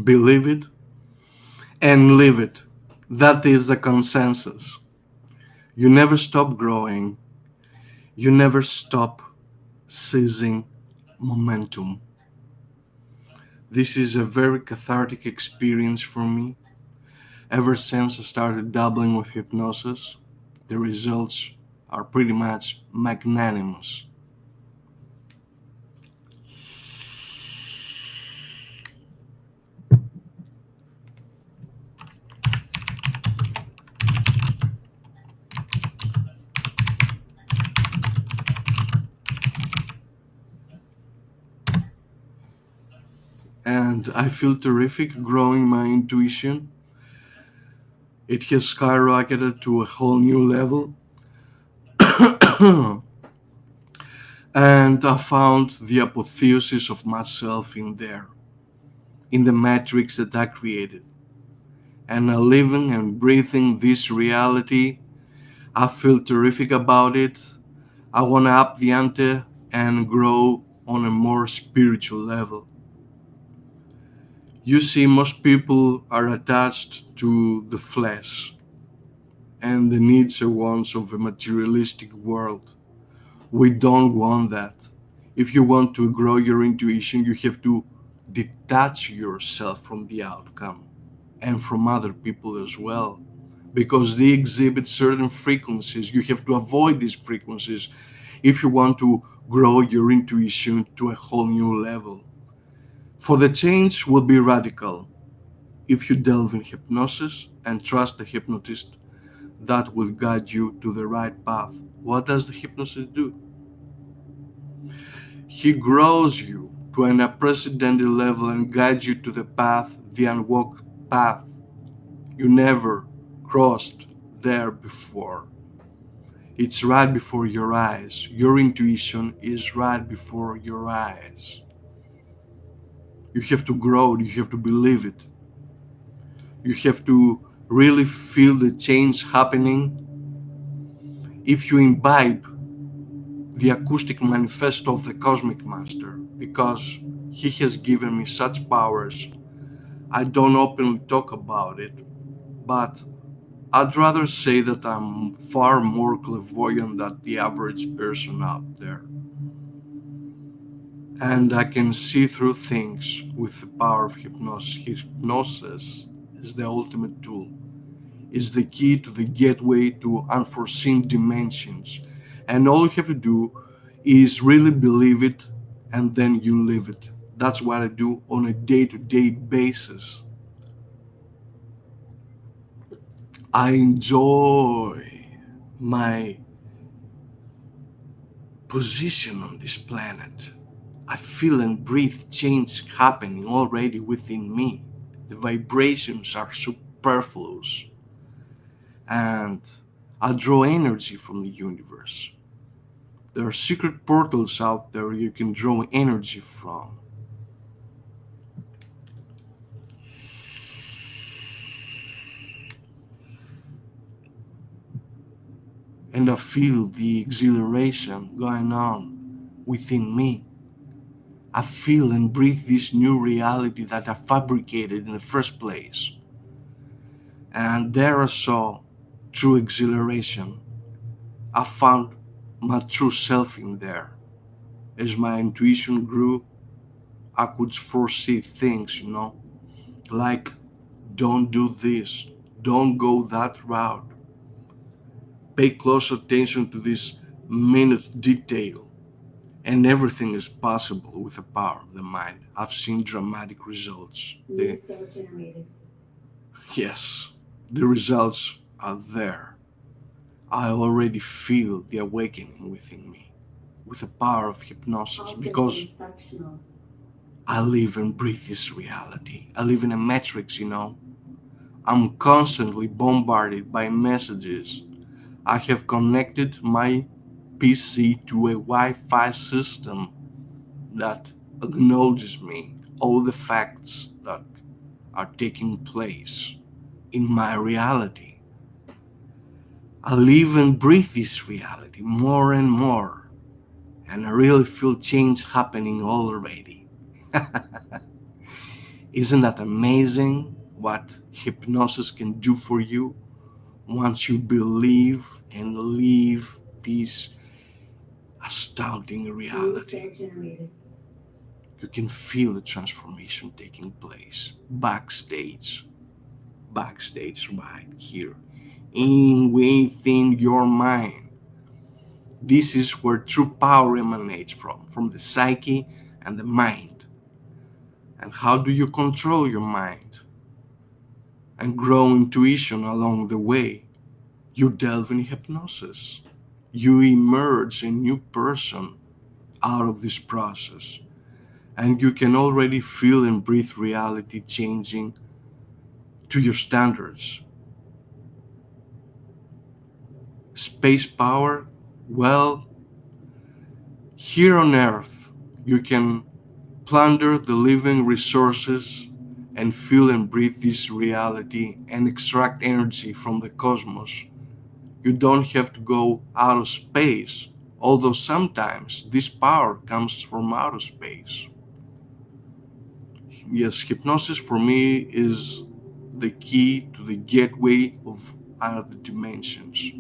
believe it, and live it. That is the consensus. You never stop growing, you never stop seizing momentum. This is a very cathartic experience for me. Ever since I started dabbling with hypnosis, the results are pretty much magnanimous. And I feel terrific growing my intuition. It has skyrocketed to a whole new level. And I found the apotheosis of myself in there, in the matrix that I created. And I'm living and breathing this reality. I feel terrific about it. I want to up the ante and grow on a more spiritual level. You see, most people are attached to the flesh and the needs and wants of a materialistic world. We don't want that. If you want to grow your intuition, you have to detach yourself from the outcome and from other people as well. Because they exhibit certain frequencies. You have to avoid these frequencies if you want to grow your intuition to a whole new level. For the change will be radical if you delve in hypnosis and trust the hypnotist that will guide you to the right path. What does the hypnotist do? He grows you to an unprecedented level and guides you to the path, the unwalked path you never crossed there before. It's right before your eyes. Your intuition is right before your eyes. You have to grow, you have to believe it. You have to really feel the change happening. If you imbibe the acoustic manifesto of the Cosmic Master, because he has given me such powers, I don't openly talk about it, but I'd rather say that I'm far more clairvoyant than the average person out there. And I can see through things with the power of hypnosis. Hypnosis is the ultimate tool, is the key to the gateway to unforeseen dimensions. And all you have to do is really believe it and then you live it. That's what I do on a day to day basis. I enjoy my position on this planet. I feel and breathe change happening already within me. The vibrations are superfluous, and I draw energy from the universe. There are secret portals out there you can draw energy from. And I feel the exhilaration going on within me. I feel and breathe this new reality that I fabricated in the first place. And there I saw true exhilaration. I found my true self in there. As my intuition grew, I could foresee things, like don't do this, don't go that route. Pay close attention to this minute detail. And everything is possible with the power of the mind. I've seen dramatic results. Yes, the results are there. I already feel the awakening within me with the power of hypnosis because I live and breathe this reality. I live in a matrix. I'm constantly bombarded by messages. I have connected my PC to a Wi Fi system that acknowledges me, all the facts that are taking place in my reality. I live and breathe this reality more and more, and I really feel change happening already. Isn't that amazing what hypnosis can do for you once you believe and live this astounding reality? You can feel the transformation taking place backstage right here, in within your mind. This is where true power emanates from the psyche and the mind. And how do you control your mind and grow intuition along the way? You delve in hypnosis. You emerge a new person out of this process. And you can already feel and breathe reality changing to your standards. Space power, well, here on Earth, you can plunder the living resources and feel and breathe this reality and extract energy from the cosmos. You don't have to go out of space, although sometimes this power comes from outer space. Yes, hypnosis for me is the key to the gateway of other dimensions.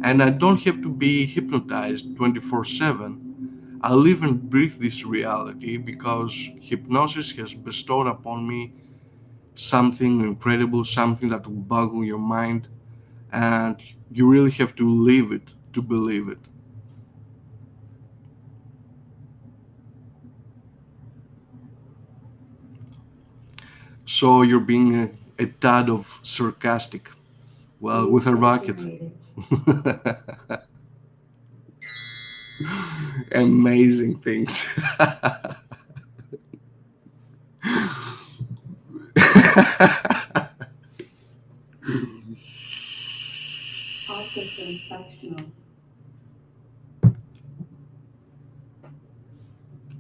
And I don't have to be hypnotized 24/7. I live and breathe this reality because hypnosis has bestowed upon me something incredible, something that will boggle your mind, and you really have to live it to believe it. So you're being a tad of sarcastic. Well, with a rocket. Amazing things.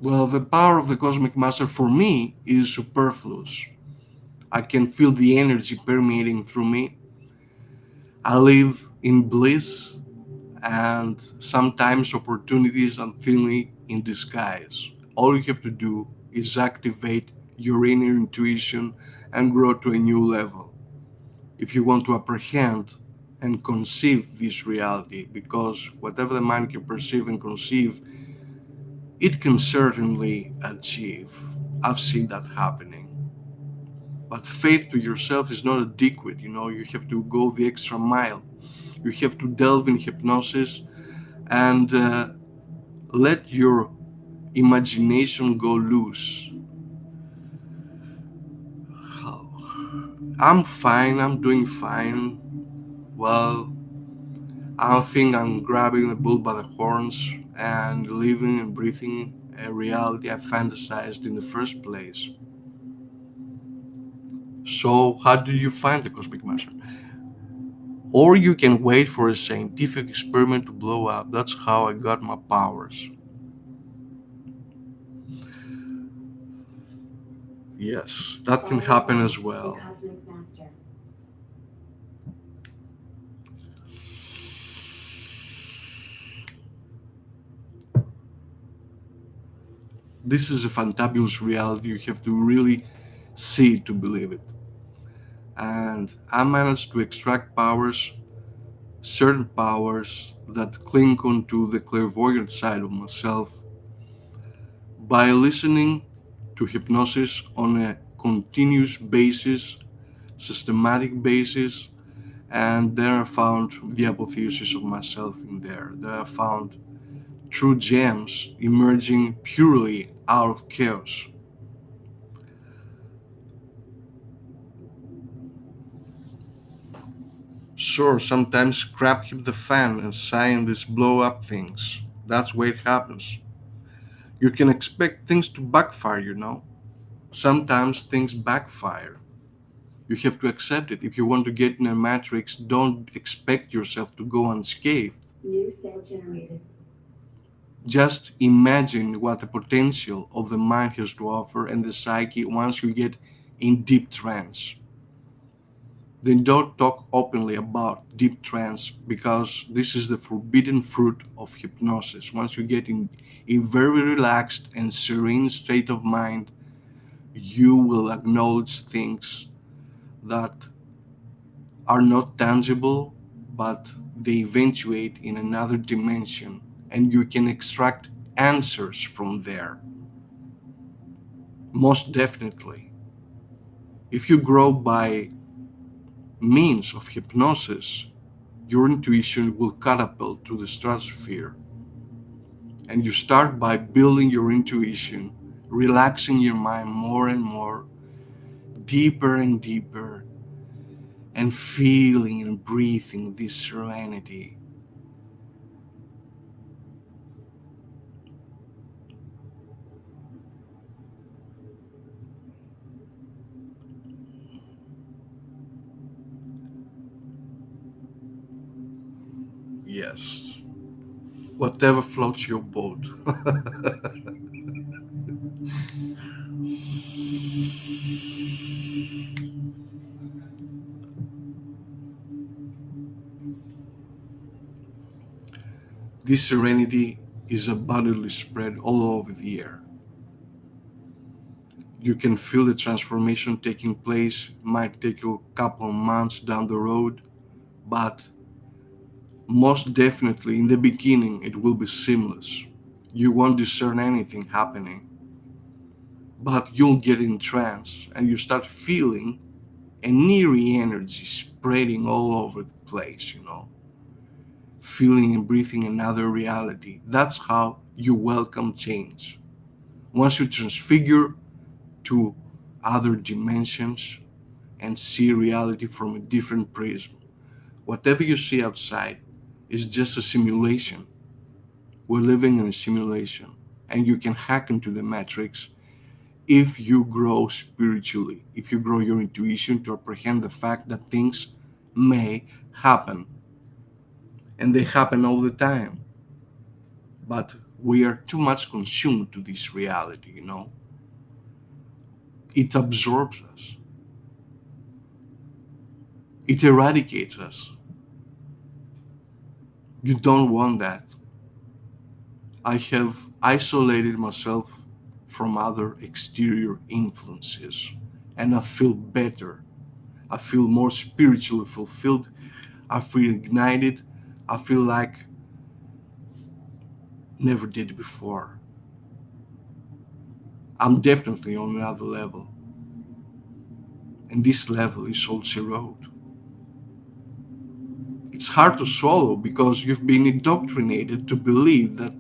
Well, the power of the cosmic master for me is superfluous. I can feel the energy permeating through me. I live in bliss, and sometimes opportunities are thinly in disguise. All you have to do is activate your inner intuition and grow to a new level. If you want to apprehend and conceive this reality, because whatever the mind can perceive and conceive, it can certainly achieve. I've seen that happening. But faith to yourself is not adequate, you have to go the extra mile. You have to delve in hypnosis and let your imagination go loose. I'm fine, I'm doing fine. Well, I think I'm grabbing the bull by the horns and living and breathing a reality I fantasized in the first place. So, how do you find the cosmic master? Or you can wait for a scientific experiment to blow up. That's how I got my powers. Yes, that can happen as well. This is a fantabulous reality. You have to really see it to believe it. And I managed to extract powers, certain powers that cling onto the clairvoyant side of myself by listening to hypnosis on a continuous basis, systematic basis, and there I found the apotheosis of myself in there. There I found true gems emerging purely out of chaos. Sure, sometimes crap hit the fan and scientists blow up things. That's where it happens. You can expect things to backfire. Sometimes things backfire. You have to accept it. If you want to get in a matrix, don't expect yourself to go unscathed. Just imagine what the potential of the mind has to offer and the psyche once you get in deep trance. Then don't talk openly about deep trance because this is the forbidden fruit of hypnosis. Once you get in a very relaxed and serene state of mind, You will acknowledge things that are not tangible, but they eventuate in another dimension, and you can extract answers from there. Most definitely. If you grow by means of hypnosis, your intuition will catapult to the stratosphere. And you start by building your intuition, relaxing your mind more and more, deeper and deeper, and feeling and breathing this serenity. Yes. Whatever floats your boat. This serenity is abundantly spread all over the air. You can feel the transformation taking place. Might take you a couple of months down the road, but most definitely in the beginning it will be seamless. You won't discern anything happening, but you'll get in trance and you start feeling an eerie energy spreading all over the place, feeling and breathing another reality. That's how you welcome change. Once you transfigure to other dimensions and see reality from a different prism, whatever you see outside is just a simulation. We're living in a simulation, and you can hack into the matrix if you grow spiritually, if you grow your intuition to apprehend the fact that things may happen, and they happen all the time. But we are too much consumed to this reality. It absorbs us, it eradicates us. You don't want that. I have isolated myself from other exterior influences, and I feel better. I feel more spiritually fulfilled. I feel ignited. I feel like never did before. I'm definitely on another level, and this level is also road. It's hard to swallow because you've been indoctrinated to believe that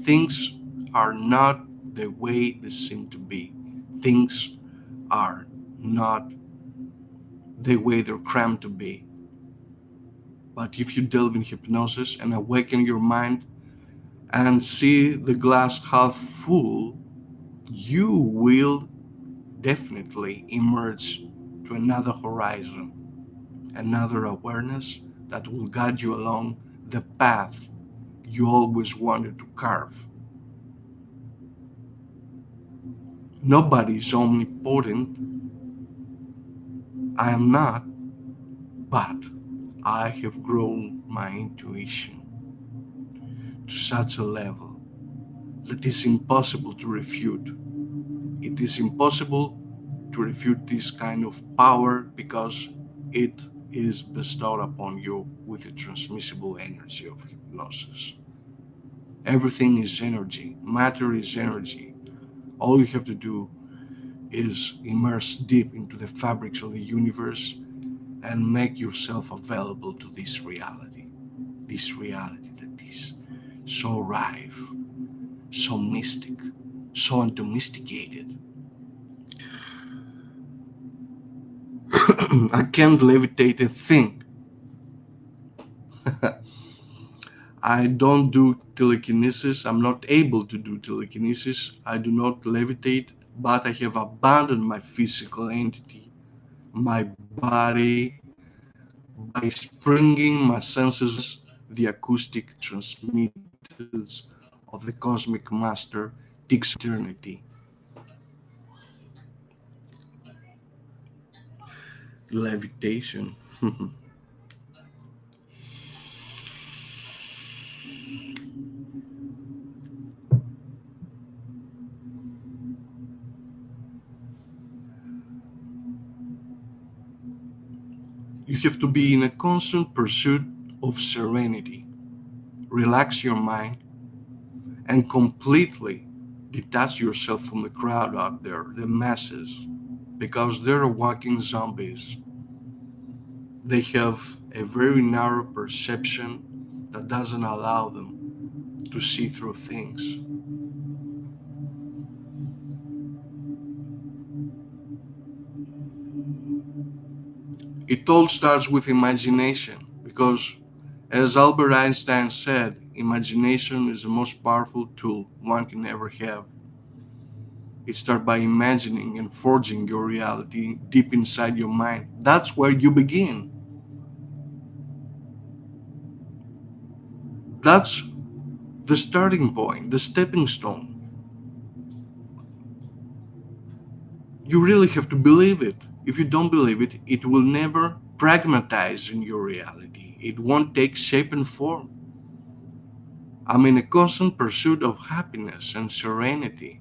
things are not the way they seem to be. Things are not the way they're crammed to be. But if you delve in hypnosis and awaken your mind and see the glass half full, you will definitely emerge to another horizon, another awareness that will guide you along the path you always wanted to carve. Nobody is omnipotent. I am not, but I have grown my intuition to such a level that is impossible to refute. It is impossible to refute this kind of power because it is bestowed upon you with the transmissible energy of hypnosis. Everything is energy, matter is energy. All you have to do is immerse deep into the fabrics of the universe and make yourself available to this reality that is so rife, so mystic, so undomesticated. I can't levitate a thing. I don't do telekinesis. I'm not able to do telekinesis. I do not levitate, but I have abandoned my physical entity, my body, by springing my senses the acoustic transmitters of the cosmic master takes eternity. Levitation. You have to be in a constant pursuit of serenity. Relax your mind and completely detach yourself from the crowd out there, the masses, because they're walking zombies. They have a very narrow perception that doesn't allow them to see through things. It all starts with imagination because, as Albert Einstein said, imagination is the most powerful tool one can ever have. It starts by imagining and forging your reality deep inside your mind. That's where you begin. That's the starting point, the stepping stone. You really have to believe it. If you don't believe it, it will never pragmatize in your reality. It won't take shape and form. I'm in a constant pursuit of happiness and serenity.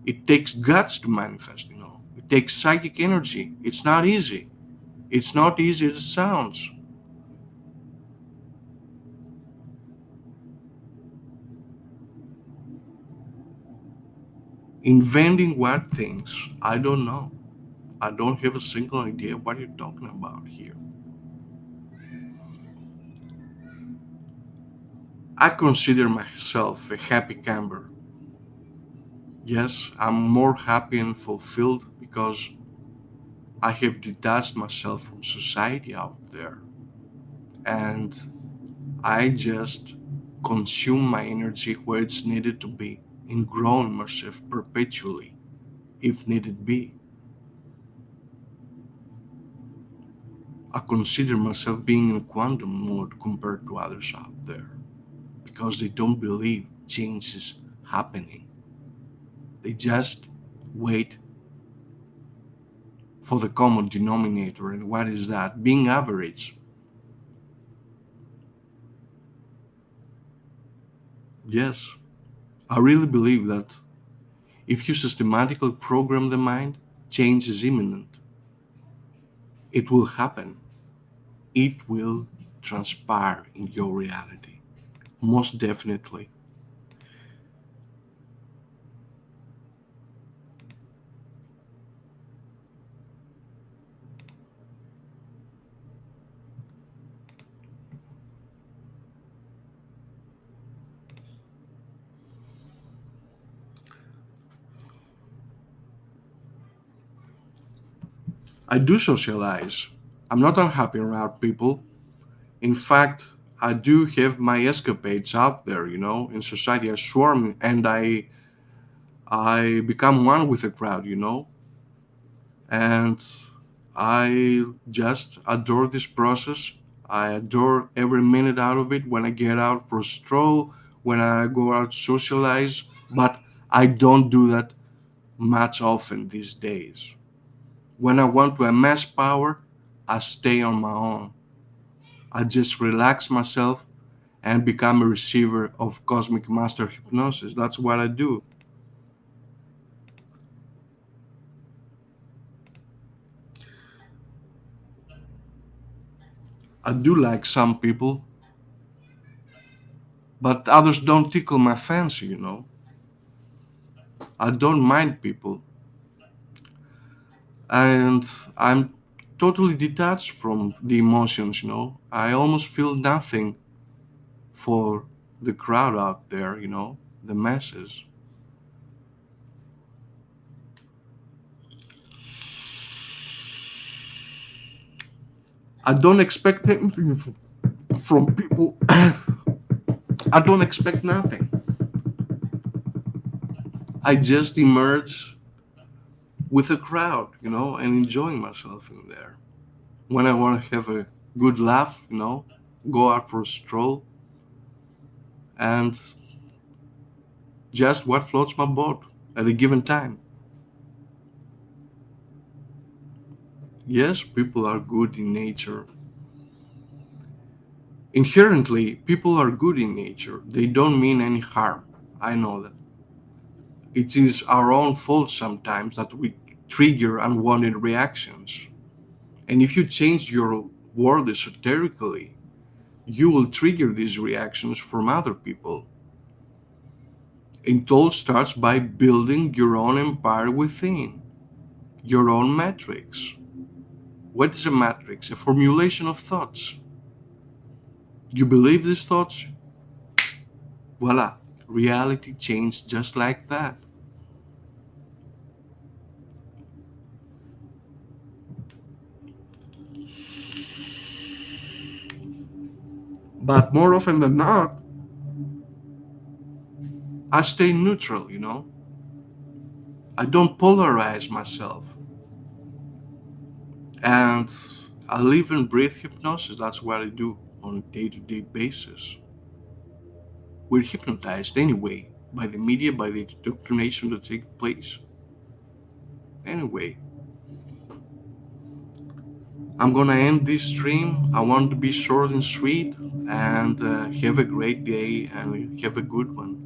It takes guts to manifest. It takes psychic energy. It's not easy. It's not easy as it sounds. Inventing what things? I don't know. I don't have a single idea what you're talking about here. I consider myself a happy camper. Yes, I'm more happy and fulfilled because I have detached myself from society out there. And I just consume my energy where it's needed to be and grow myself perpetually if needed be. I consider myself being in quantum mode compared to others out there because they don't believe change is happening. They just wait for the common denominator. And what is that? Being average. Yes, I really believe that if you systematically program the mind, change is imminent. It will happen. It will transpire in your reality. Most definitely. I do socialize. I'm not unhappy around people. In fact, I do have my escapades out there, in society. I swarm and I become one with the crowd, and I just adore this process. I adore every minute out of it when I get out for a stroll, when I go out to socialize, but I don't do that much often these days. When I want to amass power, I stay on my own. I just relax myself and become a receiver of cosmic master hypnosis. That's what I do. I do like some people, but others don't tickle my fancy. I don't mind people, and I'm totally detached from the emotions. I almost feel nothing for the crowd out there, the masses. I don't expect anything from people. I don't expect nothing. I just emerge with a crowd, and enjoying myself in there. When I want to have a good laugh, go out for a stroll, and just what floats my boat at a given time. Yes, people are good in nature. Inherently, people are good in nature. They don't mean any harm. I know that. It is our own fault sometimes that we trigger unwanted reactions. And if you change your world esoterically, you will trigger these reactions from other people. It all starts by building your own empire within, your own matrix. What is a matrix? A formulation of thoughts. You believe these thoughts, voila, reality changed just like that. But more often than not, I stay neutral. I don't polarize myself. And I live and breathe hypnosis. That's what I do on a day to day basis. We're hypnotized anyway by the media, by the indoctrination that takes place. Anyway, I'm gonna end this stream. I want to be short and sweet, and have a great day and have a good one.